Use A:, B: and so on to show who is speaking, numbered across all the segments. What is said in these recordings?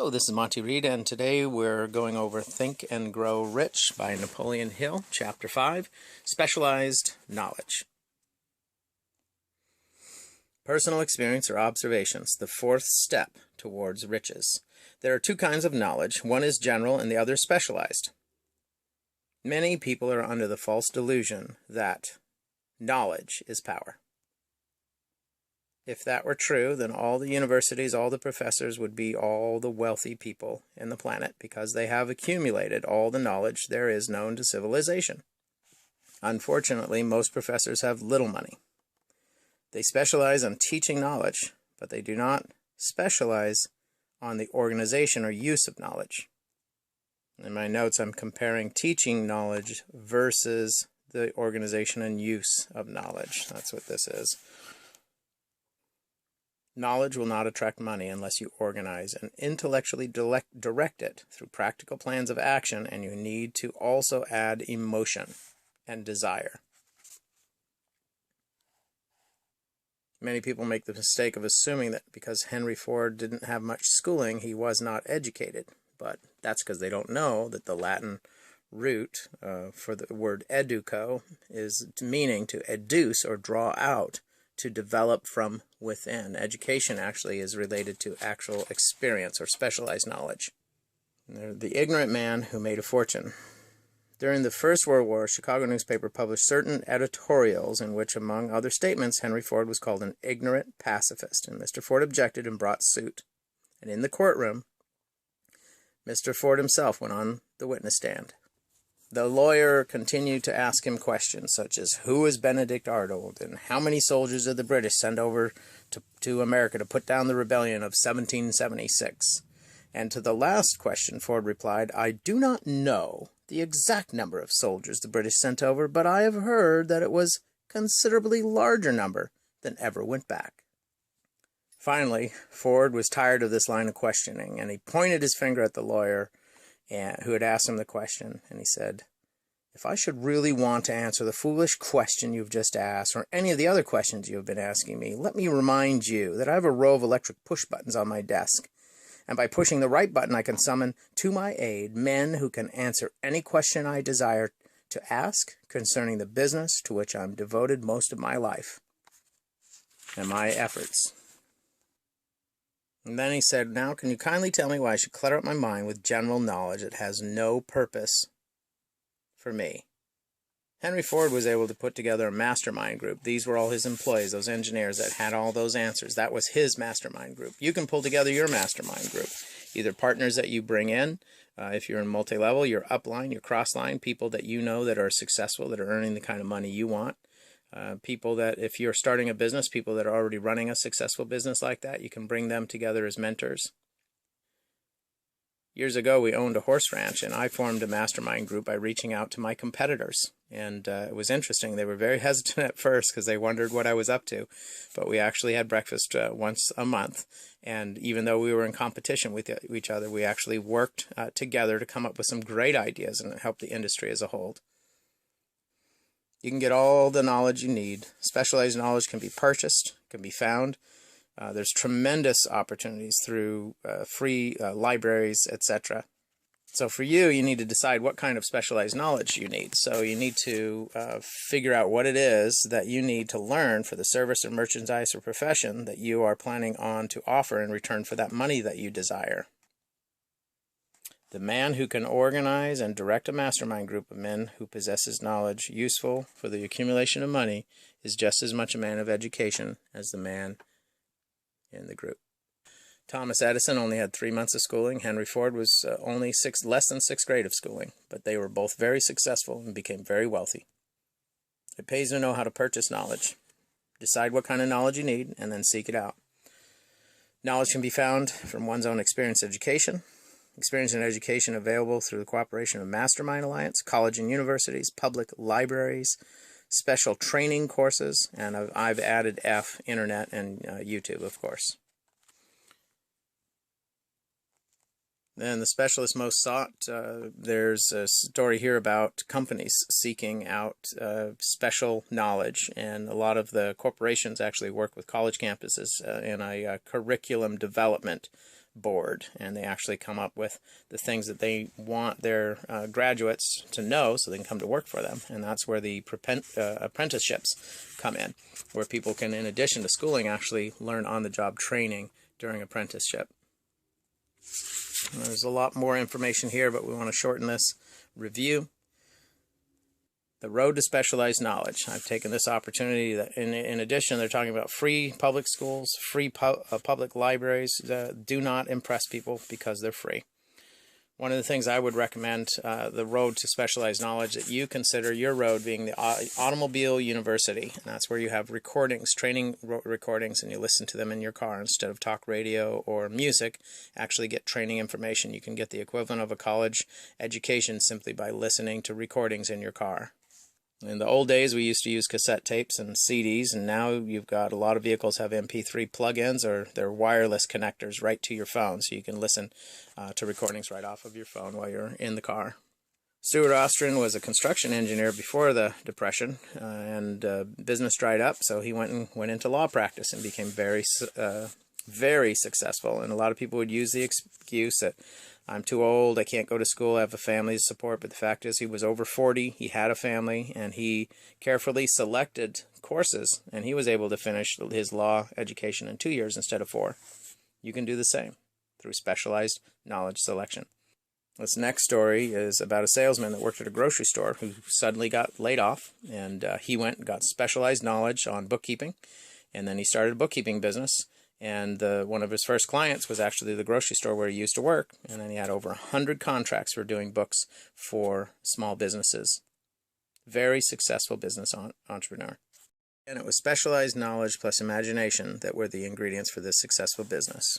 A: Hello, this is Monty Reed, and today we're going over Think and Grow Rich by Napoleon Hill, Chapter 5, Specialized Knowledge. Personal experience or observations, the fourth step towards riches. There are two kinds of knowledge. One is general and the other specialized. Many people are under the false delusion that knowledge is power. If that were true, then all the universities, all the professors would be all the wealthy people in the planet because they have accumulated all the knowledge there is known to civilization. Unfortunately, most professors have little money. They specialize on teaching knowledge, but they do not specialize on the organization or use of knowledge. In my notes, I'm comparing teaching knowledge versus the organization and use of knowledge. That's what this is. Knowledge will not attract money unless you organize and intellectually direct it through practical plans of action, and you need to also add emotion and desire. Many people make the mistake of assuming that because Henry Ford didn't have much schooling, he was not educated. But that's because they don't know that the Latin root for the word educo is meaning to educe or draw out, to develop from within. Education actually is related to actual experience or specialized knowledge. The ignorant man who made a fortune. During the First World War, a Chicago newspaper published certain editorials in which, among other statements, Henry Ford was called an ignorant pacifist, and Mr. Ford objected and brought suit. And in the courtroom, Mr. Ford himself went on the witness stand. The lawyer continued to ask him questions such as, who is Benedict Arnold, and how many soldiers did the British send over to America to put down the rebellion of 1776? And to the last question, Ford replied, I do not know the exact number of soldiers the British sent over, but I have heard that it was a considerably larger number than ever went back. Finally, Ford was tired of this line of questioning, and he pointed his finger at the lawyer who had asked him the question, and he said, if I should really want to answer the foolish question you've just asked, or any of the other questions you have been asking me, let me remind you that I have a row of electric push buttons on my desk, and by pushing the right button I can summon to my aid men who can answer any question I desire to ask concerning the business to which I'm devoted most of my life and my efforts. And then he said, now can you kindly tell me why I should clutter up my mind with general knowledge that has no purpose for me? Henry Ford was able to put together a mastermind group. These were all his employees, those engineers that had all those answers. That was his mastermind group. You can pull together your mastermind group. Either partners that you bring in, if you're in multi-level, your upline, your cross-line, people that you know that are successful, that are earning the kind of money you want. People that, if you're starting a business, people that are already running a successful business like that, you can bring them together as mentors. Years ago, we owned a horse ranch, and I formed a mastermind group by reaching out to my competitors. And it was interesting. They were very hesitant at first because they wondered what I was up to. But we actually had breakfast once a month. And even though we were in competition with each other, we actually worked together to come up with some great ideas and help the industry as a whole. You can get all the knowledge you need. Specialized knowledge can be purchased, can be found. There's tremendous opportunities through free libraries, etc. So for you, you need to decide what kind of specialized knowledge you need. So you need to figure out what it is that you need to learn for the service or merchandise or profession that you are planning on to offer in return for that money that you desire. The man who can organize and direct a mastermind group of men who possesses knowledge useful for the accumulation of money is just as much a man of education as the man in the group. Thomas Edison only had 3 months of schooling. Henry Ford was only less than sixth grade of schooling, but they were both very successful and became very wealthy. It pays to know how to purchase knowledge. Decide what kind of knowledge you need and then seek it out. Knowledge can be found from one's own experience education. Experience and education available through the cooperation of Mastermind Alliance, college and universities, public libraries, special training courses, and I've added internet and YouTube, of course. Then the specialist most sought, there's a story here about companies seeking out special knowledge, and a lot of the corporations actually work with college campuses in a curriculum development board, and they actually come up with the things that they want their graduates to know so they can come to work for them. And that's where the apprenticeships come in, where people can, in addition to schooling, actually learn on-the-job training during apprenticeship. There's a lot more information here, but we want to shorten this review. The road to specialized knowledge. I've taken this opportunity that in addition, they're talking about free public schools, free public libraries. Do not impress people because they're free. One of the things I would recommend, the road to specialized knowledge, that you consider your road being the automobile university. And that's where you have recordings, training recordings, and you listen to them in your car instead of talk radio or music. Actually get training information. You can get the equivalent of a college education simply by listening to recordings in your car. In the old days, we used to use cassette tapes and CDs, and now you've got a lot of vehicles have MP3 plug-ins, or they're wireless connectors right to your phone, so you can listen to recordings right off of your phone while you're in the car. Stuart Ostrin was a construction engineer before the Depression, and business dried up, so he went into law practice and became very successful. And a lot of people would use the excuse that I'm too old, I can't go to school, I have a family to support. But the fact is, he was over 40, he had a family, and he carefully selected courses, and he was able to finish his law education in 2 years instead of 4. You can do the same through specialized knowledge selection. This next story is about a salesman that worked at a grocery store who suddenly got laid off, and he went and got specialized knowledge on bookkeeping, and then he started a bookkeeping business. And one of his first clients was actually the grocery store where he used to work. And then he had over 100 contracts for doing books for small businesses. Very successful business entrepreneur. And it was specialized knowledge plus imagination that were the ingredients for this successful business.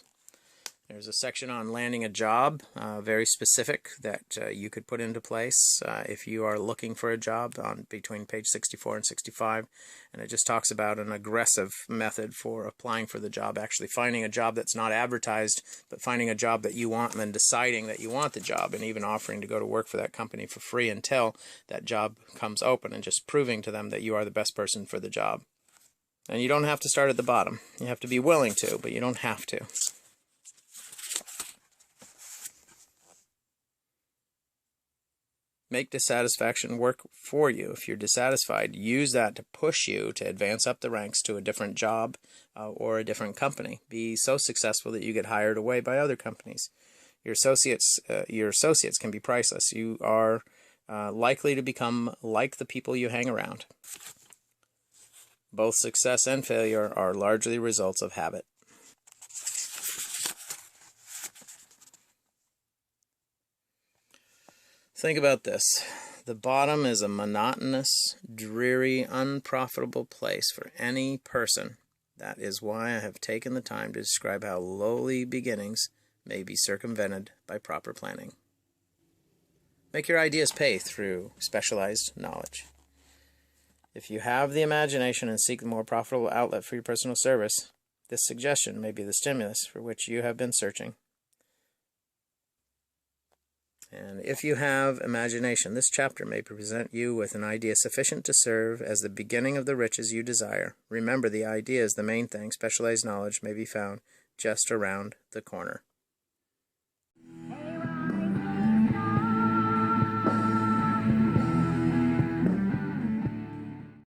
A: There's a section on landing a job, very specific, that you could put into place if you are looking for a job, on between page 64 and 65. And it just talks about an aggressive method for applying for the job, actually finding a job that's not advertised, but finding a job that you want and then deciding that you want the job, and even offering to go to work for that company for free until that job comes open, and just proving to them that you are the best person for the job. And you don't have to start at the bottom. You have to be willing to, but you don't have to. Make dissatisfaction work for you. If you're dissatisfied, use that to push you to advance up the ranks to a different job or a different company. Be so successful that you get hired away by other companies. Your associates can be priceless. You are likely to become like the people you hang around. Both success and failure are largely results of habit. Think about this. The bottom is a monotonous, dreary, unprofitable place for any person. That is why I have taken the time to describe how lowly beginnings may be circumvented by proper planning. Make your ideas pay through specialized knowledge. If you have the imagination and seek a more profitable outlet for your personal service, this suggestion may be the stimulus for which you have been searching. And if you have imagination, this chapter may present you with an idea sufficient to serve as the beginning of the riches you desire. Remember, the idea is the main thing. Specialized knowledge may be found just around the corner.